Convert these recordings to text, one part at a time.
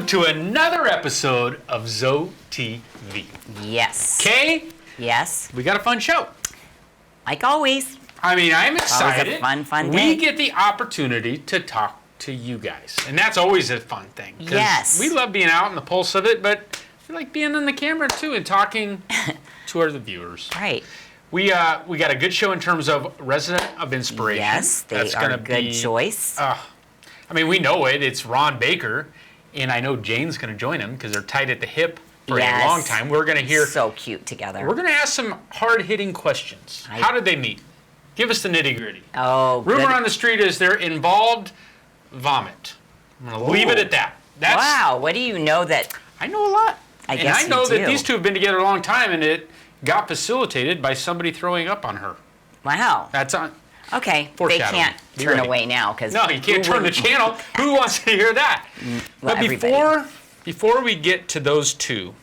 to another episode of ZoeTV. Yes. Kaye, Yes. we got a fun show. Like always. I mean, I'm excited. Always a fun day. We get the opportunity to talk to you guys, and that's always a fun thing. 'Cause Yes. we love being out in the pulse of it, but we like being on the camera too and talking to our viewers. Right. We got a good show in terms of Resident of Inspiration. Yes, they are a good choice. I mean, we know it. It's Ron Baker, and I know Jane's going to join him because they're tight at the hip for a long time. We're going to hear. So cute together. We're going to ask some hard-hitting questions. How did they meet? Give us the nitty-gritty. Oh, Rumor good. on the street is they're involved vomit. I'm going to leave it at that. Wow, what do you know that? I know a lot. I and guess I know you that do. these two have been together a long time, and it got facilitated by somebody throwing up on her. Wow. That's on. Okay, they Foreshadowing. can't Be turn ready. away now because No, you can't turn the channel. Who wants to hear that? Well, But before we get to those two,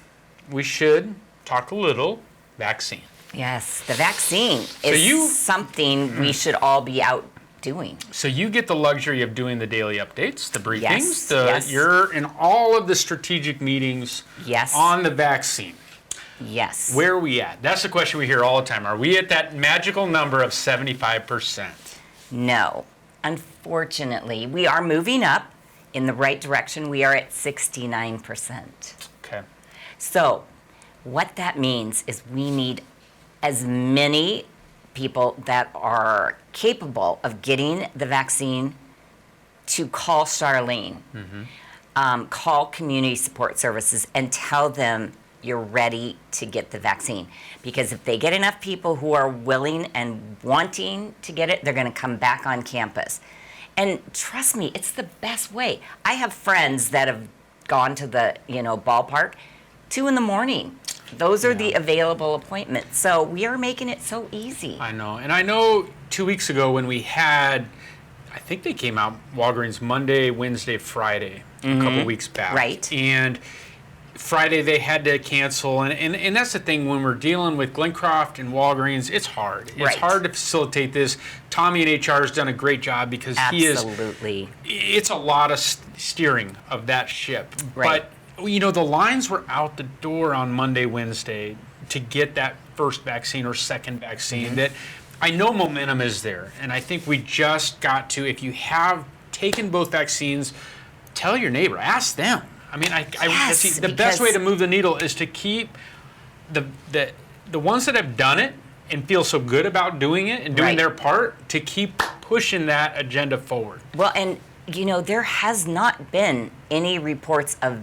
we should talk a little vaccine. Yes, the vaccine is something we should all be out doing. So you get the luxury of doing the daily updates, the briefings. Yes. You're in all of the strategic meetings on the vaccine. Yes. Where are we at? That's the question we hear all the time. Are we at that magical number of 75%? No. Unfortunately, we are moving up in the right direction. We are at 69%. Okay. So what that means is we need as many people that are capable of getting the vaccine to call Charlene, call community support services, and tell them you're ready to get the vaccine. Because if they get enough people who are willing and wanting to get it, they're going to come back on campus. And trust me, it's the best way. I have friends that have gone to the ballpark 2 a.m. Those are the available appointments. So we are making it so easy. I know. And I know 2 weeks ago when we had, I think they came out, Walgreens, Monday, Wednesday, Friday, a couple weeks back. Right. And Friday they had to cancel. And that's the thing, when we're dealing with Glencroft and Walgreens, it's hard. It's hard to facilitate this. Tommy in HR has done a great job because Absolutely. It's a lot of steering of that ship. Right. But the lines were out the door on Monday, Wednesday to get that first vaccine or second vaccine. That I know momentum is there. And I think we just got to, if you have taken both vaccines, tell your neighbor, ask them. I mean, I see the best way to move the needle is to keep the ones that have done it and feel so good about doing it and doing their part, to keep pushing that agenda forward. Well, and there has not been any reports of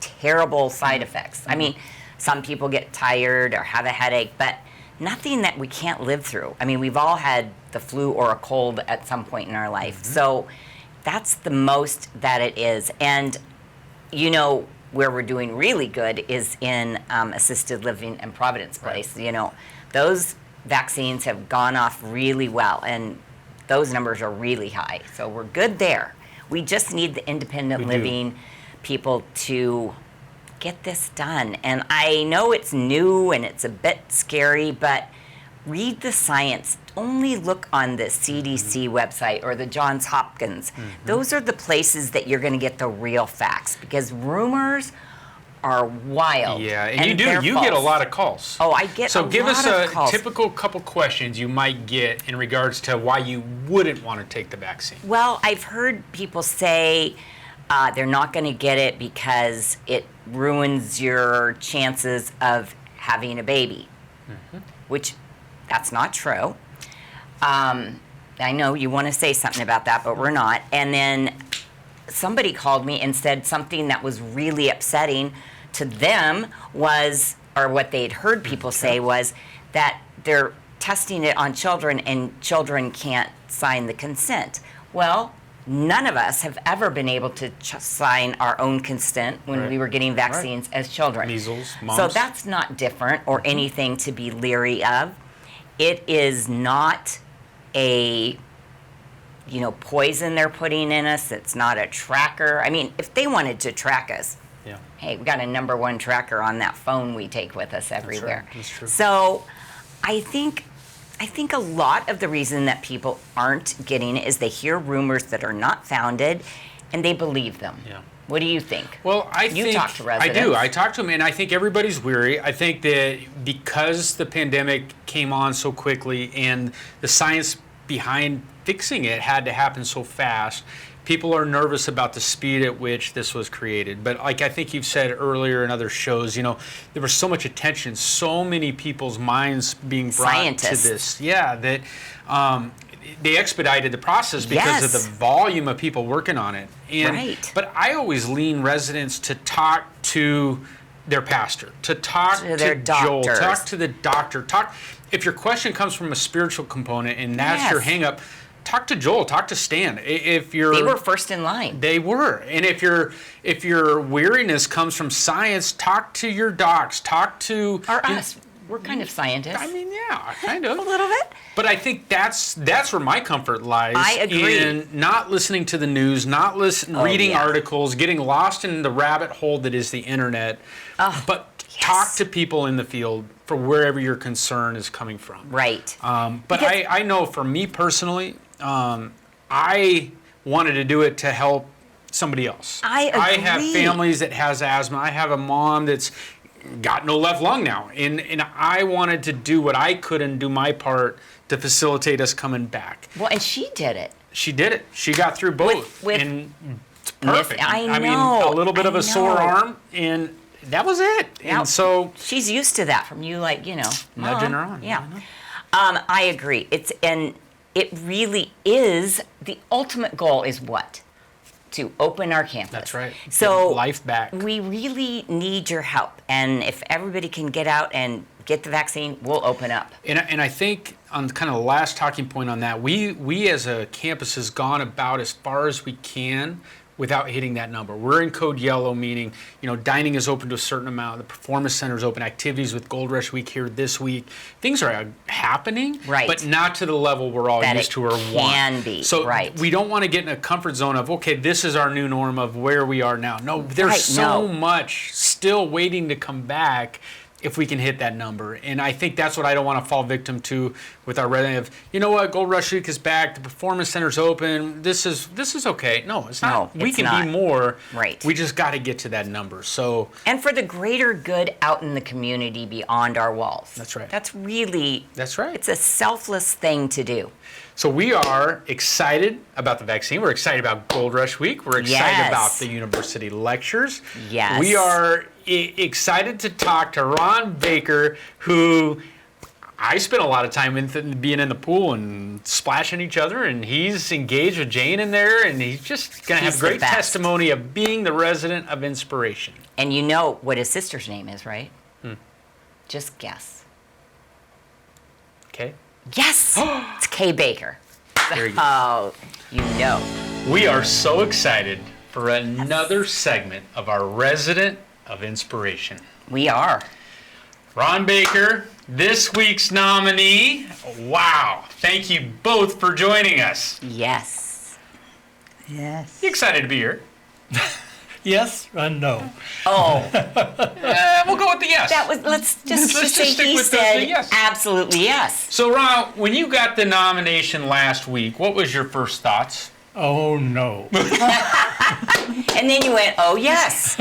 terrible side effects. I mean, some people get tired or have a headache, but nothing that we can't live through. I mean, we've all had the flu or a cold at some point in our life. So that's the most that it is. And where we're doing really good is in assisted living and Providence Place. Those vaccines have gone off really well, and those numbers are really high. So we're good there. We just need the independent living people to get this done. And I know it's new and it's a bit scary, but read the science. Only look on the CDC website or the Johns Hopkins. Those are the places that you're going to get the real facts, because rumors are wild. Yeah, and you false. get a lot of calls. Oh, I get a lot of calls. So give us a typical couple questions you might get in regards to why you wouldn't want to take the vaccine. Well, I've heard people say they're not going to get it because it ruins your chances of having a baby, which that's not true. I know you want to say something about that, but we're not. And then somebody called me and said something that was really upsetting to them was, or what they'd heard people say was, that they're testing it on children and children can't sign the consent. Well, none of us have ever been able to sign our own consent when we were getting vaccines as children. Measles, mumps. So that's not different or anything to be leery of. It is not a poison they're putting in us. It's not a tracker. I mean, if they wanted to track us, hey, we got a #1 tracker on that phone we take with us everywhere. That's true. So I think a lot of the reason that people aren't getting it is they hear rumors that are not founded and they believe them. Yeah. What do you think? Well, You talk to I residents. do. I talk to them, and I think everybody's weary. I think that because the pandemic came on so quickly and the science behind fixing it had to happen so fast, people are nervous about the speed at which this was created. But like I think you've said earlier in other shows, there was so much attention, so many people's minds being brought Scientists. to this. Yeah, that they expedited the process because of Yes. the volume of people working on it. And, Right. But I always lean residents to talk to their pastor, to talk To their Joel, doctors. talk to the doctor, if your question comes from a spiritual component and that's your Yes. hang up, talk to Joel, talk to Stan. If you're They were first in line. They were. And if your weariness comes from science, talk to your docs, talk to Or us. We're kind of scientists. I mean, yeah, kind of. a little bit. But I think that's where my comfort lies. I agree. In not listening to the news, not reading yeah. articles, getting lost in the rabbit hole that is the internet. But talk to people in the field for wherever your concern is coming from. Right. But Because- I know for me personally, I wanted to do it to help somebody else. I I have agree. families that has asthma. I have a mom that's got no left lung now, and I wanted to do what I could and do my part to facilitate us coming back. Well, and she did it. She did it. She got through both, with and it's perfect. I mean, know, a little bit of I a sore know. arm, and that was it. Yep. And so She's used to that from you, nudging Mom. her on. Yeah. I agree. It really is, the ultimate goal is what? To open our campus. That's right. So Get life back. we really need your help. And if everybody can get out and get the vaccine, we'll open up. And I think on kind of the last talking point on that, we as a campus has gone about as far as we can without hitting that number. We're in code yellow, meaning, dining is open to a certain amount, the performance center is open, activities with Gold Rush Week here this week. Things are happening, Right. but not to the level we're all That used it to or want. can be, So right. we don't want to get in a comfort zone of, okay, this is our new norm of where we are now. No, there's Right, so no. much still waiting to come back if we can hit that number. And I think that's what I don't want to fall victim to with our resident of, you know what, Gold Rush Week is back, the performance center's open, this is okay. No, it's not. No, We it's can not. be more. Right. We just got to get to that number. So And for the greater good out in the community beyond our walls. That's right. That's really, that's right. it's a selfless thing to do. So we are excited about the vaccine. We're excited about Gold Rush Week. We're excited Yes. about the university lectures. Yes. We are excited to talk to Ron Baker, who I spent a lot of time being in the pool and splashing each other, and he's engaged with Jane in there, and he's just going to have He's the great best. testimony of being the resident of inspiration. And you know what his sister's name is, right? Just guess. Okay? Yes! It's Kaye Baker. There you go. Oh, you know. We are so excited for another segment of our resident of inspiration. We are. Ron Baker, this week's nominee. Wow. Thank you both for joining us. Yes. Yes. You excited to be here? Yes and no. Oh, We'll go with the yes. that was, let's just Let's say just stick he with the said yes. absolutely yes. So, Ron, when you got the nomination last week, what was your first thoughts? Oh no. And then you went, oh yes.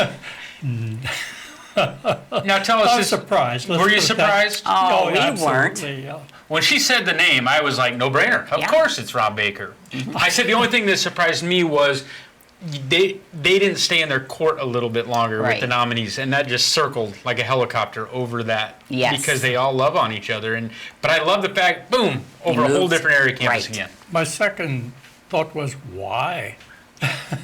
Now tell us I was this. surprised. Let's Were you put it that- surprised? Oh, we absolutely, yeah. When she said the name, I was like, no brainer. Of Yeah. course it's Ron Baker. I said the only thing that surprised me was they didn't stay in their court a little bit longer with Right. the nominees, and that just circled like a helicopter over that. Yes. Because they all love on each other. But I love the fact, boom, over a whole moved. different area of campus Right. again. My second thought was why?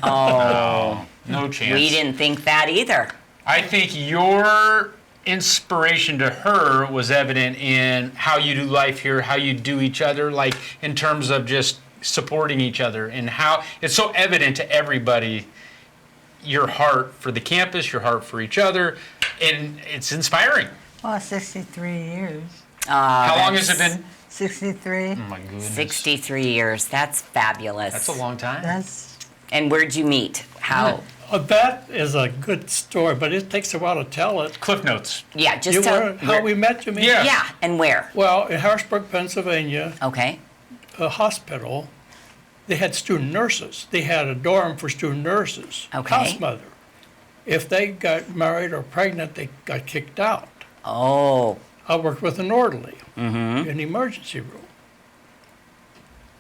Oh, No chance. we didn't think that either. I think your inspiration to her was evident in how you do life here, how you do each other, like in terms of just supporting each other, and how it's so evident to everybody your heart for the campus, your heart for each other, and it's inspiring. Well, 63 years. How long has it been? 63. Oh my goodness. 63 years. That's fabulous. That's a long time. That's And where'd you meet? How? That is a good story, but it takes a while to tell it. Cliff notes. Yeah, just You tell. were, how we met, you mean? Yeah. Yeah, and where? Well, in Harrisburg, Pennsylvania, Okay. a hospital they had student nurses. They had a dorm for student nurses. Okay. House mother. If they got married or pregnant, they got kicked out. Oh. I worked with an orderly in the emergency room.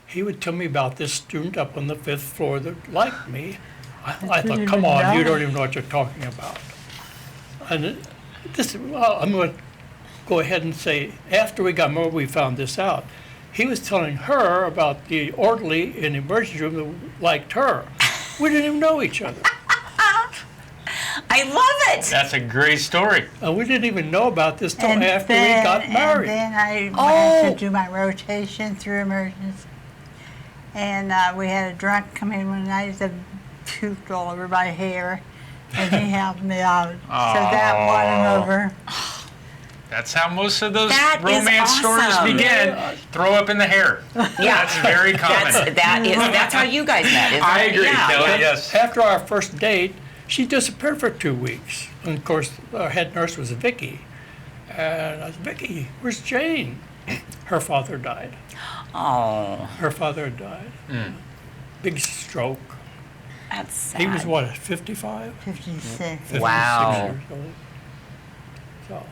He would tell me about this student up on the 5th floor that liked me. I thought, come on, you don't even know what you're talking about. And I'm going to go ahead and say, after we got married, we found this out. He was telling her about the orderly in the emergency room that liked her. We didn't even know each other. I love it. That's a great story. And we didn't even know about this till And after then, we got married. And then I went to do my rotation through emergency. And we had a drunk come in one night that puked all over my hair. And he helped me out. So that won him over. That's how most of those That is romance stories awesome. begin. Throw up in the hair. Yeah. That's very common. That's how you guys met, isn't I it? agree, Yeah. Kelly, yes. After our first date, she disappeared for 2 weeks. And of course, our head nurse was Vicky. And I said, Vicky, where's Jane? Her father died. Oh, Her father died. Big stroke. that's sad. He was what, 55? 56. 56 Wow. years old. So,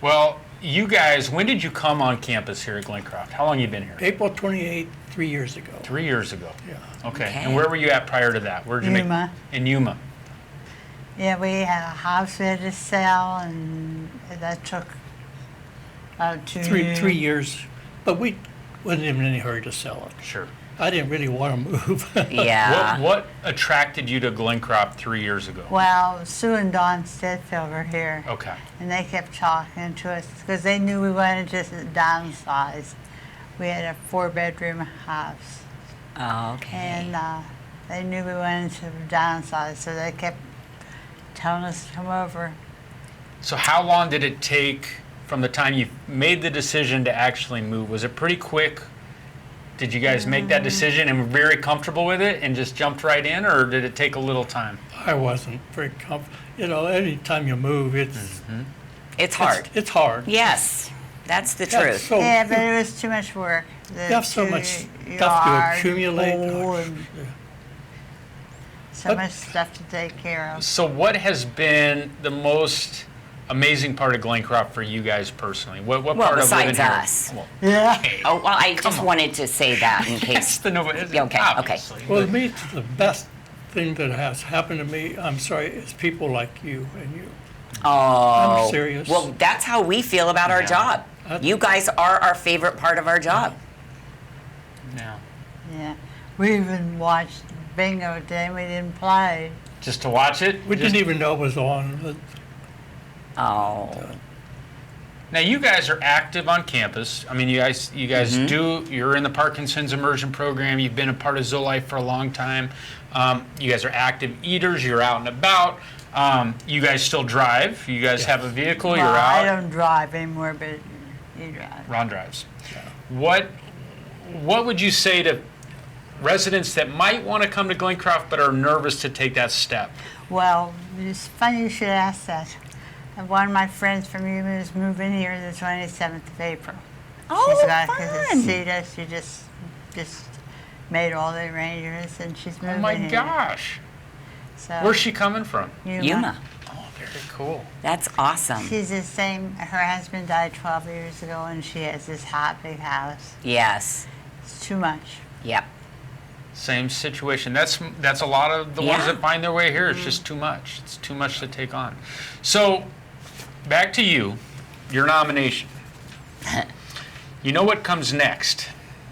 Well, you guys, when did you come on campus here at Glencroft? How long you been here? April 28th, 3 years ago. 3 years ago. Yeah. Okay. Okay. And where were you at prior to that? Where did you Yuma. In Yuma. Yeah, we had a house we had to sell, and that took about 2 years. 3 years. But we wasn't even in any hurry to sell it. Sure. I didn't really want to move. Yeah. What attracted you to Glencroft 3 years ago? Well, Sue and Don Stedfield were here, Okay. and they kept talking to us because they knew we wanted to downsize. We had a 4-bedroom house, Oh, okay. and they knew we wanted to downsize, so they kept telling us to come over. So how long did it take from the time you made the decision to actually move? Was it pretty quick? Did you guys make that decision and were very comfortable with it and just jumped right in, or did it take a little time? I wasn't very comfortable. You know, any time you move, It's hard. It's hard. Yes, that's the Yeah, truth. so Yeah, but it was too much work. you have so much stuff to accumulate. So But- much stuff to take care of. So what has been the most amazing part of Glencroft for you guys personally? What Well, part of living besides here? us. Well, Yeah. Oh, well, I just on. wanted to say that in it's case. the Nova. Okay, obviously. Well, to me, it's the best thing that has happened to me, I'm sorry, is people like you and you. Oh. I'm serious. Well, that's how we feel about our Yeah. job. You guys are our favorite part of our job. Yeah. Yeah. We even watched bingo today. We didn't play. Just to watch it? We Just- didn't even know it was on. But Oh. Now you guys are active on campus. I mean, you guys you're in the Parkinson's immersion program. You've been a part of ZoeLife for a long time. You guys are active eaters. You're out and about. You guys still drive. You guys have a vehicle. Well, You're I out. don't drive anymore, but you drive. Ron drives. What would you say to residents that might want to come to Glencroft but are nervous to take that step? Well, it's funny you should ask that. One of my friends from Yuma is moving here the 27th of April. Oh, She's got fun. to see us. She just made all the arrangements, and she's moving Oh my here. gosh. So, Where's she coming from? Yuma. Oh, very cool. That's awesome. She's the same. Her husband died 12 years ago, and she has this hot big house. Yes. It's too much. Yep. Same situation. That's a lot of the ones Yeah. that find their way here. It's just too much. It's too much to take on. So, back to you, your nomination. You know what comes next.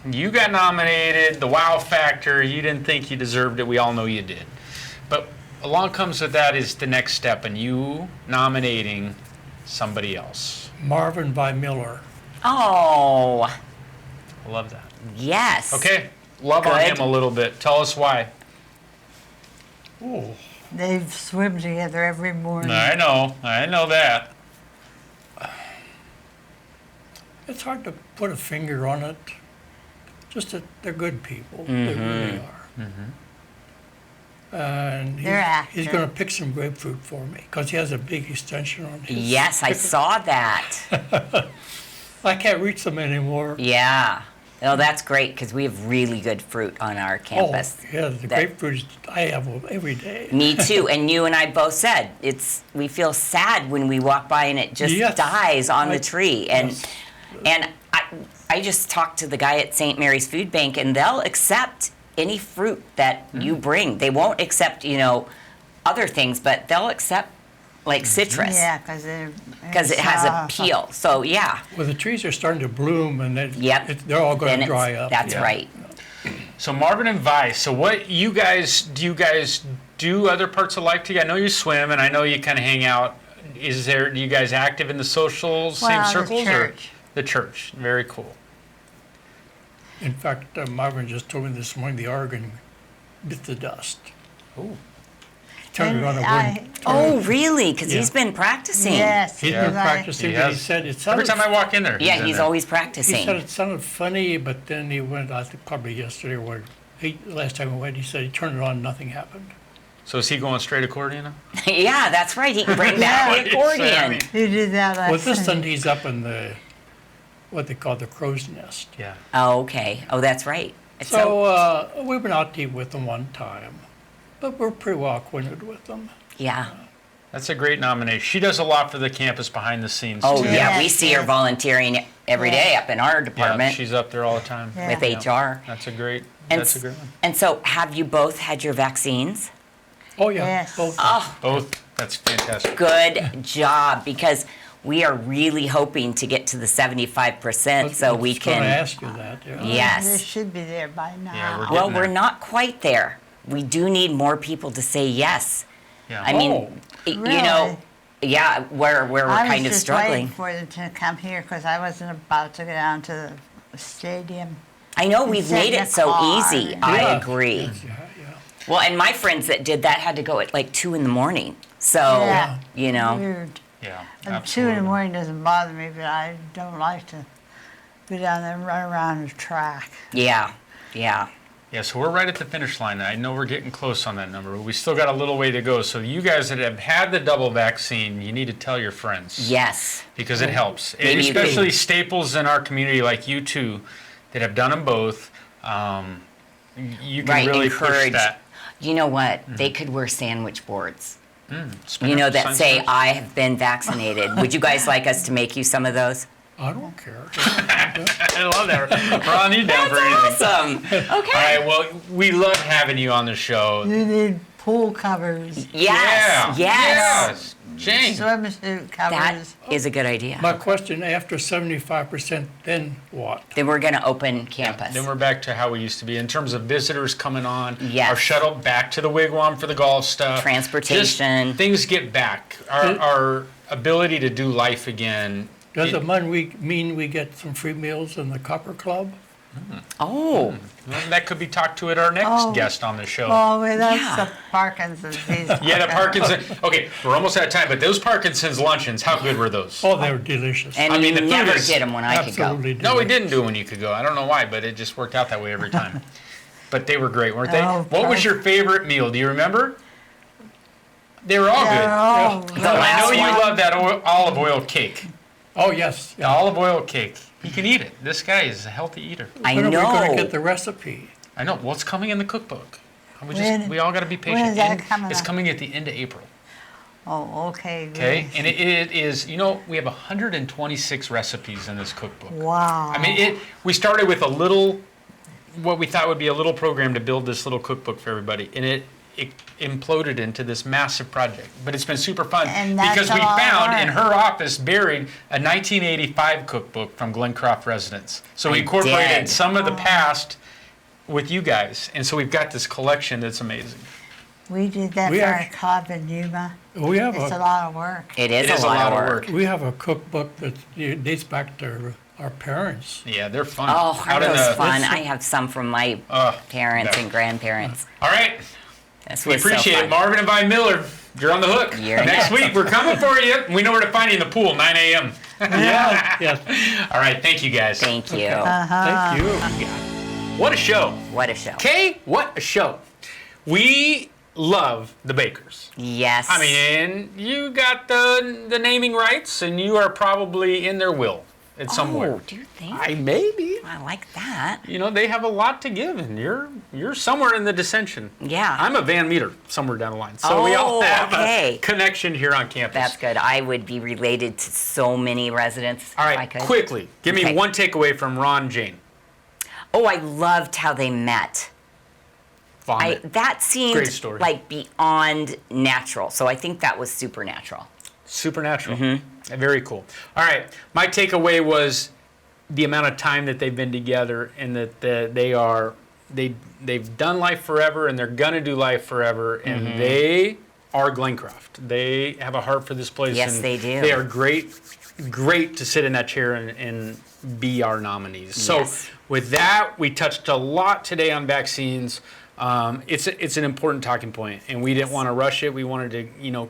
You got nominated, the wow factor, you didn't think you deserved it. We all know you did. But along comes with that is the next step, and you nominating somebody else. Marvin by Miller. Oh, I love that. yes. Okay, love on Good. him a little bit. Tell us why. Oh, They swim together every morning. I know that. it's hard to put a finger on it. Just that they're good people. They really are. And They're he's active. going to pick some grapefruit for me because he has a big extension on his. Yes, I saw that. I can't reach them anymore. Yeah, Oh, that's great because we have really good fruit on our campus. Oh, yeah, the that- grapefruit I have every day. Me too. And you and I both said we feel sad when we walk by and it just Yes. dies on the tree. And yes. and I just talked to the guy at St. Mary's Food Bank, and they'll accept any fruit that you bring. They won't accept, other things, but they'll accept like citrus Yeah, because it has a peel. So yeah, Well, the trees are starting to bloom, and Yep. they're all going then to it's, dry up. that's Yeah. right. So Marvin and Vi, so what do you guys do other parts of life together? I know you swim and I know you kind of hang out. Do you guys active in the social same Well, the circles church. or the church? Very cool. In fact, Marvin just told me this morning the organ bit the dust. Ooh. Turned it on a And wooden. Oh, really? Because he's Yeah. been practicing. Yes. He's Yeah. been practicing, He but he has. said it sounded. Every time I walk in there. Yeah, in he's there. always He practicing. said it sounded funny, but then he went. I think probably yesterday or last time we went, he said he turned it on, nothing happened. So is he going straight accordion now? Yeah, that's right. He can bring back the accordion. You did that last Well, this Sunday. Sunday he's up in what they call the crow's nest. Yeah. Oh, okay. Oh, that's right. It's So we've been out to eat with them one time, but we're pretty well acquainted with them. yeah. That's a great nomination. She does a lot for the campus behind the scenes. Oh, too. yeah. We Yes, see her yes. volunteering every day up in our Yeah, department she's up there all the time. Yeah. with Yeah. HR. That's a great And, that's a great one. and so, have you both had your vaccines? Oh yeah, Yes. both. Oh, Both. That's fantastic. good job, because we are really hoping to get to the 75% so we I was going to can. ask you that. Yeah. They Yes. should be there by now. Yeah, we're Well, getting we're there. not quite there. We do need more people to say yes. Yeah. I mean, Oh, you know, yeah, where we're I was kind of just struggling. waiting for them to come here because I wasn't about to go down to the stadium. I know and we've sit made in it a so car easy. and- I yeah, agree. yes, yeah, yeah. Well, and my friends that did that had to go at like 2 in the morning. So, Yeah. you know, Weird. Yeah. And 2 in Absolutely. the morning doesn't bother me, but I don't like to go down there and run around the track. yeah. Yeah, so we're right at the finish line. I know we're getting close on that number, but we still got a little way to go. So you guys that have had the double vaccine, you need to tell your friends. Yes. Because it helps. And Maybe you could- especially staples in our community like you two that have done them both. You can Right, really push encourage. that. You know what? They could wear sandwich boards. Spin You know, up that signs say, first. I have been vaccinated. Would you guys like us to make you some of those? I don't care. I love that. We're on you down for anything. Awesome. Okay. All right, well, we love having you on the show. You need pool covers, Yes. Yes. Jane. swimsuit That covers. is a good idea. My question: after 75%, then what? Then we're going to open campus. Then we're back to how we used to be in terms of visitors coming on. Yes. Our shuttle back to the wigwam for the golf stuff. Transportation. Just things get back. Our ability to do life again. Does it- it mean we get some free meals in the Copper Club? Oh, Well, that could be talked to at our next Oh. guest on the show. Oh, well, that's Yeah. the Parkinson's disease. Yeah, the Parkinson. Okay, we're almost out of time, but those Parkinson's luncheons, how good were those? Oh, they were delicious. and I mean, you the food never is did them when I could go. Absolutely No, we delicious. didn't do it when you could go. I don't know why, but it just worked out that way every time. But they were great, weren't they? Oh, What was your favorite meal? Do you remember? They were all good. Oh, The But I know last you one. love that olive oil cake. Oh, yes. The olive oil cake. He can eat it. This guy is a healthy eater. I When are we going know. to get the recipe? I know. Well, it's coming in the cookbook. When- We all got to be patient. when is that And coming It's up? coming at the end of April. oh, okay. Okay, good. and it is. You know, we have 126 recipes in this cookbook. Wow. I mean, we started with a little, what we thought would be a little program to build this little cookbook for everybody, and it imploded into this massive project. But it's been super fun And that's because we a lot of found in work. her office buried a 1985 cookbook from Glencroft residents. So we incorporated did. some of the past with you guys, and so we've got this collection that's amazing. We did that We for have- our club in Yuma. We have It's a a lot of work. It is, It is a lot of work. we have a cookbook that dates back to our parents. Yeah, they're fun. Oh, are Out in those the- fun? I have some from my parents yeah. and grandparents. All right. This We was so appreciate fun. it. Marvin and Vi Miller, you're on the hook. You're Next next. week, we're coming for you. We know where to find you in the pool, 9 a.m. Yeah. Yes. All right, thank you guys. Thank you. Thank you. What a show. What a show. Kay, what a show. We love the Bakers. Yes. I mean, you got the naming rights, and you are probably in their will. somewhere. Oh, do you think? Maybe. I like that. You know, they have a lot to give, and you're somewhere in the dissension. Yeah. I'm a Van Meter somewhere down the line. So we all have okay. a connection here on campus. That's good. I would be related to so many residents All if I right, could. quickly, give me Okay. one takeaway from Ron Jane. Oh, I loved how they met. Vomit. That seemed Great story. like beyond natural. So I think that was supernatural. Supernatural. Mm-hmm. Very cool. All right, my takeaway was the amount of time that they've been together, and that they've done life forever, and they're gonna do life forever, and Mm-hmm. they are Glencroft. They have a heart for this place. Yes, and they do. They are great to sit in that chair and be our nominees. So Yes. with that, we touched a lot today on vaccines. It's an important talking point, and we didn't want to rush it. We wanted to,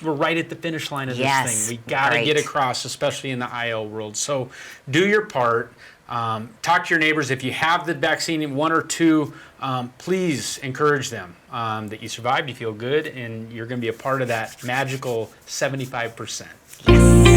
we're right at the finish line of Yes, this thing. We got to right. get across, especially in the IL world. So do your part. Talk to your neighbors. If you have the vaccine, one or two, please encourage them that you survived, you feel good, and you're going to be a part of that magical 75%. Yes.